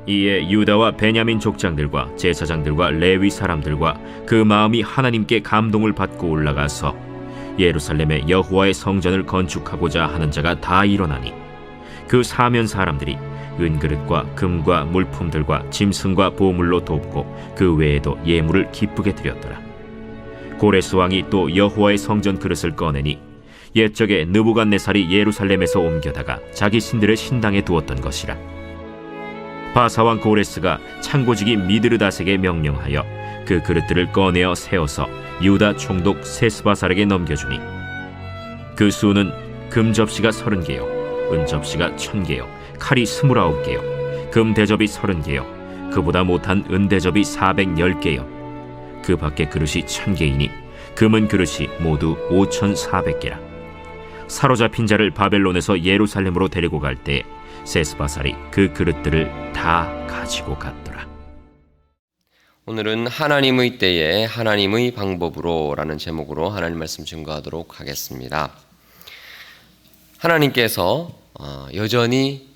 이에 유다와 베냐민 족장들과 제사장들과 레위 사람들과 그 마음이 하나님께 감동을 받고 올라가서 예루살렘에 여호와의 성전을 건축하고자 하는 자가 다 일어나니 그 사면 사람들이 은그릇과 금과 물품들과 짐승과 보물로 돕고 그 외에도 예물을 기쁘게 드렸더라. 고레스 왕이 또 여호와의 성전 그릇을 꺼내니 옛적에 느부갓네살이 예루살렘에서 옮겨다가 자기 신들의 신당에 두었던 것이라. 바사왕 고레스가 창고지기 미드르닷에게 명령하여 그 그릇들을 꺼내어 세워서 유다 총독 세스바살에게 넘겨주니 그 수는 금 접시가 30개요 은 접시가 1000개요 칼이 29개요 금 대접이 30개요 그보다 못한 은 대접이 410개요 그 밖에 그릇이 1000개이니 금은 그릇이 모두 5400개라. 사로잡힌 자를 바벨론에서 예루살렘으로 데리고 갈 때 세스바살이 그 그릇들을 다 가지고 갔더라. 오늘은 하나님의 때에 하나님의 방법으로 라는 제목으로 하나님 말씀 증거하도록 하겠습니다. 하나님께서 여전히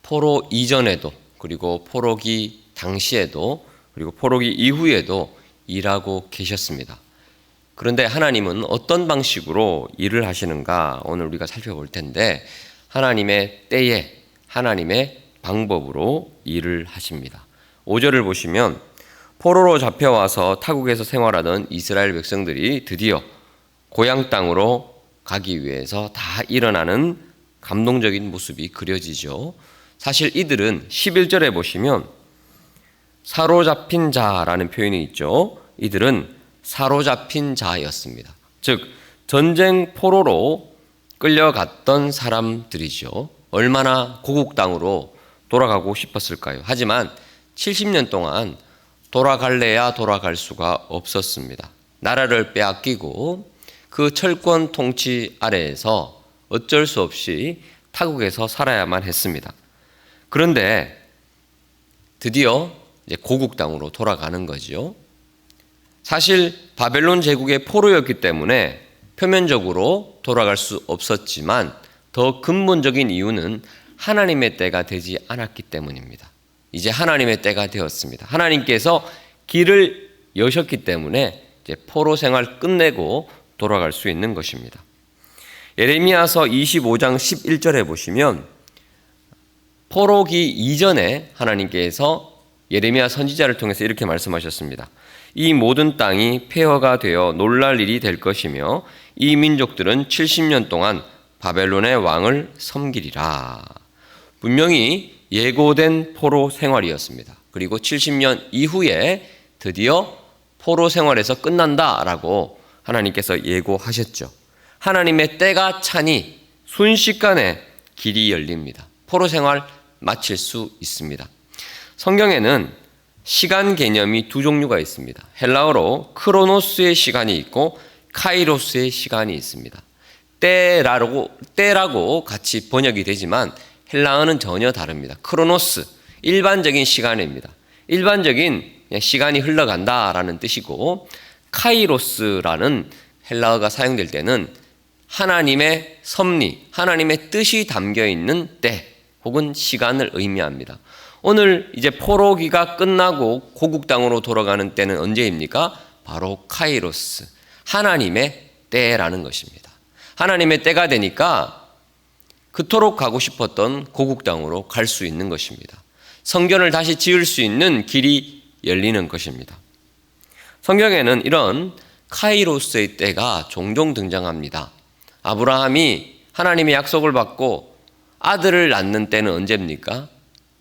포로 이전에도 그리고 포로기 당시에도 그리고 포로기 이후에도 일하고 계셨습니다. 그런데 하나님은 어떤 방식으로 일을 하시는가 오늘 우리가 살펴볼 텐데 하나님의 때에 하나님의 방법으로 일을 하십니다. 5절을 보시면 포로로 잡혀와서 타국에서 생활하던 이스라엘 백성들이 드디어 고향 땅으로 가기 위해서 다 일어나는 감동적인 모습이 그려지죠. 사실 이들은 11절에 보시면 사로잡힌 자라는 표현이 있죠. 이들은 사로잡힌 자였습니다. 즉 전쟁 포로로 끌려갔던 사람들이죠. 얼마나 고국 땅으로 돌아가고 싶었을까요? 하지만 70년 동안 돌아갈래야 돌아갈 수가 없었습니다. 나라를 빼앗기고 그 철권 통치 아래에서 어쩔 수 없이 타국에서 살아야만 했습니다. 그런데 드디어 이제 고국 땅으로 돌아가는 거죠. 사실 바벨론 제국의 포로였기 때문에 표면적으로 돌아갈 수 없었지만 더 근본적인 이유는 하나님의 때가 되지 않았기 때문입니다. 이제 하나님의 때가 되었습니다. 하나님께서 길을 여셨기 때문에 이제 포로 생활 끝내고 돌아갈 수 있는 것입니다. 예레미야서 25장 11절에 보시면 포로기 이전에 하나님께서 예레미야 선지자를 통해서 이렇게 말씀하셨습니다. 이 모든 땅이 폐허가 되어 놀랄 일이 될 것이며 이 민족들은 70년 동안 바벨론의 왕을 섬기리라. 분명히 예고된 포로 생활이었습니다. 그리고 70년 이후에 드디어 포로 생활에서 끝난다라고 하나님께서 예고하셨죠. 하나님의 때가 차니 순식간에 길이 열립니다. 포로 생활 마칠 수 있습니다. 성경에는 시간 개념이 두 종류가 있습니다. 헬라어로 크로노스의 시간이 있고 카이로스의 시간이 있습니다. 때라고 같이 번역이 되지만 헬라어는 전혀 다릅니다. 크로노스, 일반적인 시간입니다. 일반적인 시간이 흘러간다라는 뜻이고 카이로스라는 헬라어가 사용될 때는 하나님의 섭리, 하나님의 뜻이 담겨있는 때 혹은 시간을 의미합니다. 오늘 이제 포로기가 끝나고 고국 땅으로 돌아가는 때는 언제입니까? 바로 카이로스, 하나님의 때라는 것입니다. 하나님의 때가 되니까 그토록 가고 싶었던 고국 땅으로 갈 수 있는 것입니다. 성전을 다시 지을 수 있는 길이 열리는 것입니다. 성경에는 이런 카이로스의 때가 종종 등장합니다. 아브라함이 하나님의 약속을 받고 아들을 낳는 때는 언제입니까?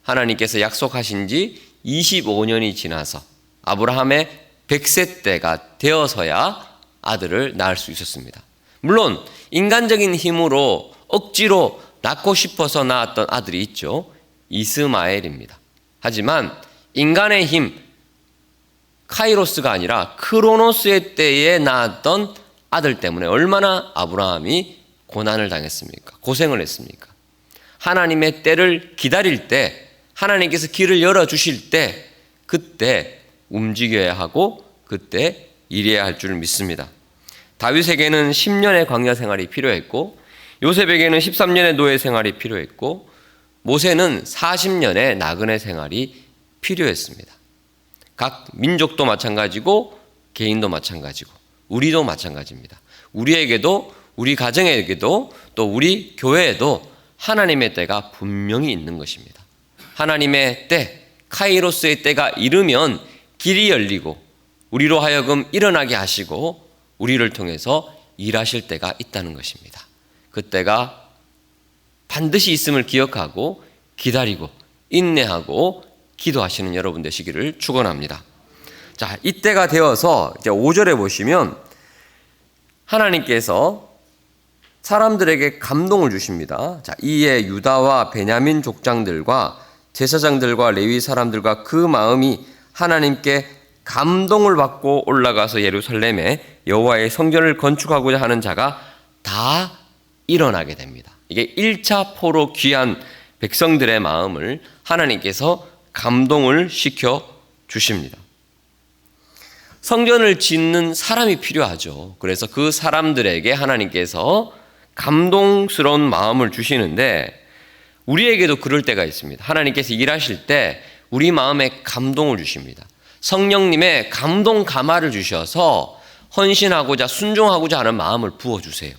하나님께서 약속하신 지 25년이 지나서 아브라함의 100세 때가 되어서야 아들을 낳을 수 있었습니다. 물론 인간적인 힘으로 억지로 낳고 싶어서 낳았던 아들이 있죠. 이스마엘입니다. 하지만 인간의 힘, 카이로스가 아니라 크로노스의 때에 낳았던 아들 때문에 얼마나 아브라함이 고난을 당했습니까? 고생을 했습니까? 하나님의 때를 기다릴 때, 하나님께서 길을 열어주실 때, 그때 움직여야 하고 그때 일해야 할 줄 믿습니다. 다윗에게는 10년의 광야 생활이 필요했고 요셉에게는 13년의 노예 생활이 필요했고 모세는 40년의 나그네 생활이 필요했습니다. 각 민족도 마찬가지고 개인도 마찬가지고 우리도 마찬가지입니다. 우리에게도, 우리 가정에게도, 또 우리 교회에도 하나님의 때가 분명히 있는 것입니다. 하나님의 때, 카이로스의 때가 이르면 길이 열리고 우리로 하여금 일어나게 하시고 우리를 통해서 일하실 때가 있다는 것입니다. 그때가 반드시 있음을 기억하고 기다리고 인내하고 기도하시는 여러분 되시기를 축원합니다. 자, 이때가 되어서 이제 5절에 보시면 하나님께서 사람들에게 감동을 주십니다. 자, 이에 유다와 베냐민 족장들과 제사장들과 레위 사람들과 그 마음이 하나님께 감동을 받고 올라가서 예루살렘에 여호와의 성전을 건축하고자 하는 자가 다 일어나게 됩니다. 이게 1차 포로 귀한 백성들의 마음을 하나님께서 감동을 시켜 주십니다. 성전을 짓는 사람이 필요하죠. 그래서 그 사람들에게 하나님께서 감동스러운 마음을 주시는데 우리에게도 그럴 때가 있습니다. 하나님께서 일하실 때 우리 마음에 감동을 주십니다. 성령님의 감동 가마를 주셔서 헌신하고자 순종하고자 하는 마음을 부어주세요.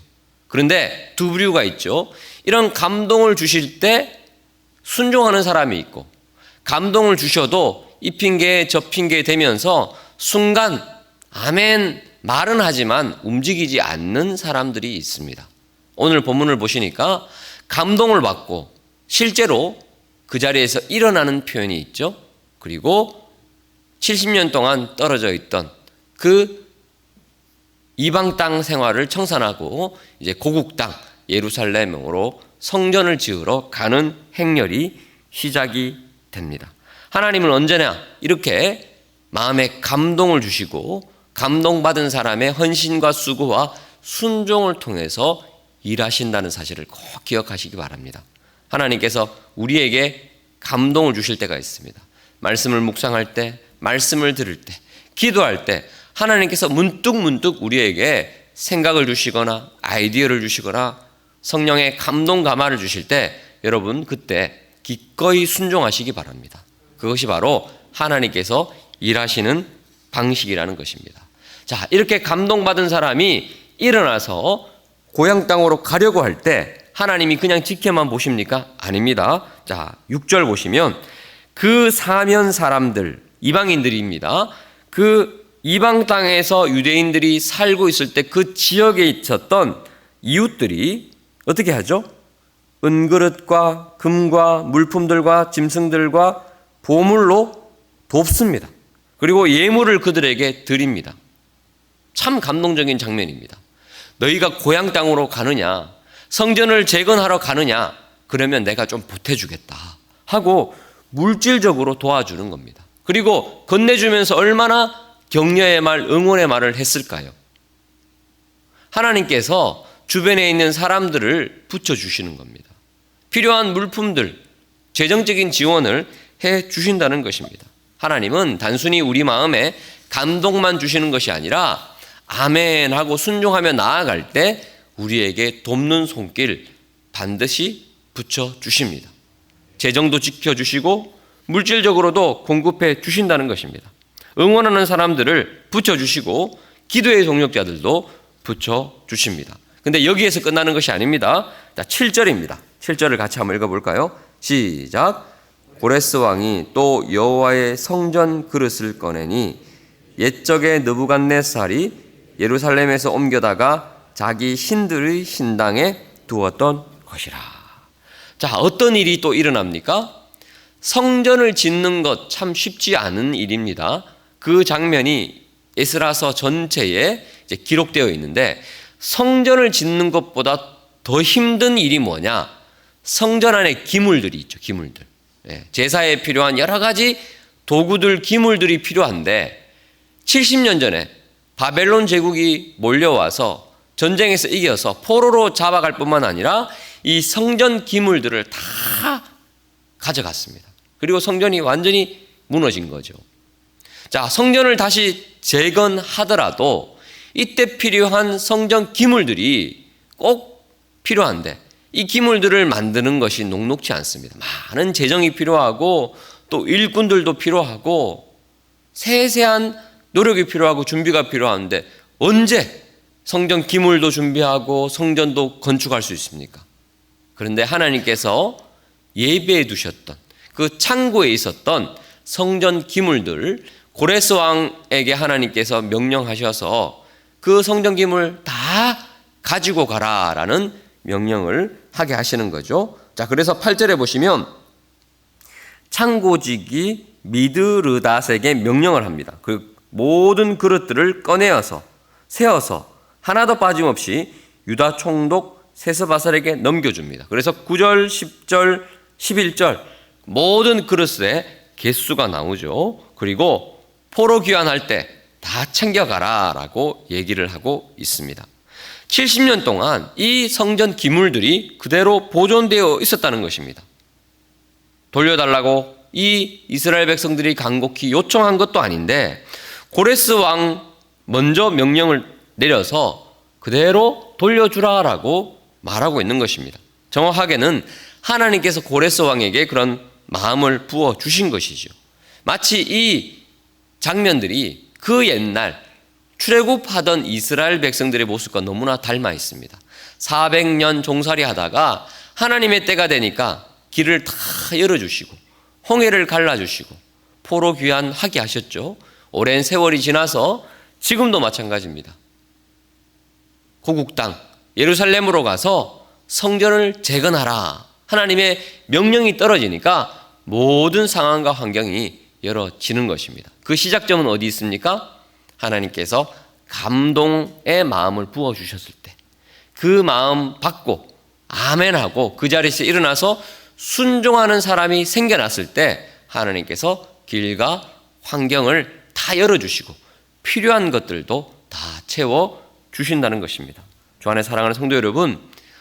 그런데 두 부류가 있죠. 이런 감동을 주실 때 순종하는 사람이 있고 감동을 주셔도 이 핑계 저 핑계 되면서 순간 아멘 말은 하지만 움직이지 않는 사람들이 있습니다. 오늘 본문을 보시니까 감동을 받고 실제로 그 자리에서 일어나는 표현이 있죠. 그리고 70년 동안 떨어져 있던 그 이방 땅 생활을 청산하고 이제 고국 땅 예루살렘으로 성전을 지으러 가는 행렬이 시작이 됩니다. 하나님은 언제나 이렇게 마음에 감동을 주시고 감동받은 사람의 헌신과 수고와 순종을 통해서 일하신다는 사실을 꼭 기억하시기 바랍니다. 하나님께서 우리에게 감동을 주실 때가 있습니다. 말씀을 묵상할 때, 말씀을 들을 때, 기도할 때 하나님께서 문득문득 우리에게 생각을 주시거나 아이디어를 주시거나 성령의 감동 가마를 주실 때 여러분 그때 기꺼이 순종하시기 바랍니다. 그것이 바로 하나님께서 일하시는 방식이라는 것입니다. 자, 이렇게 감동받은 사람이 일어나서 고향 땅으로 가려고 할 때 하나님이 그냥 지켜만 보십니까? 아닙니다. 자, 6절 보시면 그 사면 사람들, 이방인들입니다. 그 이방 땅에서 유대인들이 살고 있을 때 그 지역에 있었던 이웃들이 어떻게 하죠? 은그릇과 금과 물품들과 짐승들과 보물로 돕습니다. 그리고 예물을 그들에게 드립니다. 참 감동적인 장면입니다. 너희가 고향 땅으로 가느냐, 성전을 재건하러 가느냐, 그러면 내가 좀 보태주겠다 하고 물질적으로 도와주는 겁니다. 그리고 건네주면서 얼마나 격려의 말, 응원의 말을 했을까요? 하나님께서 주변에 있는 사람들을 붙여주시는 겁니다. 필요한 물품들, 재정적인 지원을 해 주신다는 것입니다. 하나님은 단순히 우리 마음에 감동만 주시는 것이 아니라 아멘 하고 순종하며 나아갈 때 우리에게 돕는 손길 반드시 붙여주십니다. 재정도 지켜주시고 물질적으로도 공급해 주신다는 것입니다. 응원하는 사람들을 붙여주시고 기도의 동력자들도 붙여주십니다. 근데 여기에서 끝나는 것이 아닙니다. 7절입니다. 7절을 같이 한번 읽어볼까요? 시작. 고레스 왕이 또 여호와의 성전 그릇을 꺼내니 옛적에 느부갓네살이 예루살렘에서 옮겨다가 자기 신들의 신당에 두었던 것이라. 자, 어떤 일이 또 일어납니까? 성전을 짓는 것 참 쉽지 않은 일입니다. 그 장면이 에스라서 전체에 이제 기록되어 있는데 성전을 짓는 것보다 더 힘든 일이 뭐냐? 성전 안에 기물들이 있죠. 기물들. 제사에 필요한 여러 가지 도구들, 기물들이 필요한데 70년 전에 바벨론 제국이 몰려와서 전쟁에서 이겨서 포로로 잡아갈 뿐만 아니라 이 성전 기물들을 다 가져갔습니다. 그리고 성전이 완전히 무너진 거죠. 자, 성전을 다시 재건하더라도 이때 필요한 성전 기물들이 꼭 필요한데 이 기물들을 만드는 것이 녹록지 않습니다. 많은 재정이 필요하고 또 일꾼들도 필요하고 세세한 노력이 필요하고 준비가 필요한데 언제 성전 기물도 준비하고 성전도 건축할 수 있습니까? 그런데 하나님께서 예배해 두셨던 그 창고에 있었던 성전 기물들 고레스 왕에게 하나님께서 명령하셔서 그 성전 기물 다 가지고 가라라는 명령을 하게 하시는 거죠. 자, 그래서 8절에 보시면 창고직이 미드르닷에게 명령을 합니다. 그 모든 그릇들을 꺼내어서 세어서 하나도 빠짐없이 유다 총독 세스바살에게 넘겨줍니다. 그래서 9절, 10절, 11절 모든 그릇에 개수가 나오죠. 그리고 포로 귀환할 때 다 챙겨가라 라고 얘기를 하고 있습니다. 70년 동안 이 성전 기물들이 그대로 보존되어 있었다는 것입니다. 돌려달라고 이 이스라엘 백성들이 간곡히 요청한 것도 아닌데 고레스 왕 먼저 명령을 내려서 그대로 돌려주라라고 말하고 있는 것입니다. 정확하게는 하나님께서 고레스 왕에게 그런 마음을 부어 주신 것이죠. 마치 이 장면들이 그 옛날 출애굽하던 이스라엘 백성들의 모습과 너무나 닮아 있습니다. 400년 종살이 하다가 하나님의 때가 되니까 길을 다 열어주시고 홍해를 갈라주시고 포로 귀환하게 하셨죠. 오랜 세월이 지나서 지금도 마찬가지입니다. 고국 땅 예루살렘으로 가서 성전을 재건하라. 하나님의 명령이 떨어지니까 모든 상황과 환경이 열어지는 것입니다. 그 시작점은 어디 있습니까? 하나님께서 감동의 마음을 부어주셨을 때 그 마음 받고 아멘하고 그 자리에서 일어나서 순종하는 사람이 생겨났을 때 하나님께서 길과 환경을 다 열어주시고 필요한 것들도 다 채워주신다는 것입니다. 주 안에 사랑하는 성도 여러분,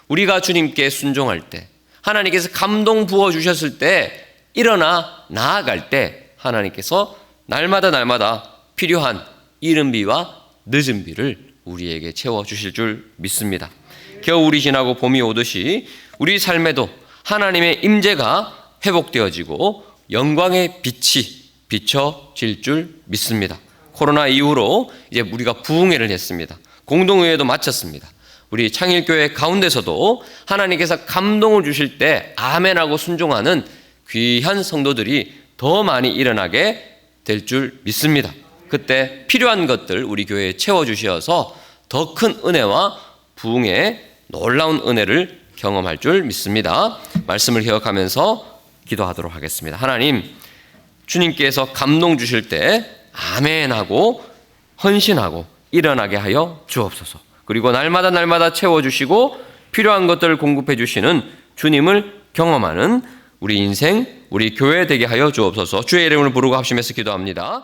우리가 주님께 순종할 때 하나님께서 감동 부어주셨을 때 일어나 나아갈 때 하나님께서 날마다 필요한 이른 비와 늦은 비를 우리에게 채워주실 줄 믿습니다. 겨울이 지나고 봄이 오듯이 우리 삶에도 하나님의 임재가 회복되어지고 영광의 빛이 비춰질 줄 믿습니다. 코로나 이후로 이제 우리가 부흥회를 했습니다. 공동의회도 마쳤습니다. 우리 창일교회 가운데서도 하나님께서 감동을 주실 때 아멘하고 순종하는 귀한 성도들이 더 많이 일어나게 될 줄 믿습니다. 그때 필요한 것들 우리 교회에 채워주셔서 더 큰 은혜와 부흥의 놀라운 은혜를 경험할 줄 믿습니다. 말씀을 기억하면서 기도하도록 하겠습니다. 하나님, 주님께서 감동 주실 때 아멘하고 헌신하고 일어나게 하여 주옵소서. 그리고 날마다 채워주시고 필요한 것들을 공급해 주시는 주님을 경험하는 우리 인생, 우리 교회 되게 하여 주옵소서. 주의 이름을 부르고 합심해서 기도합니다.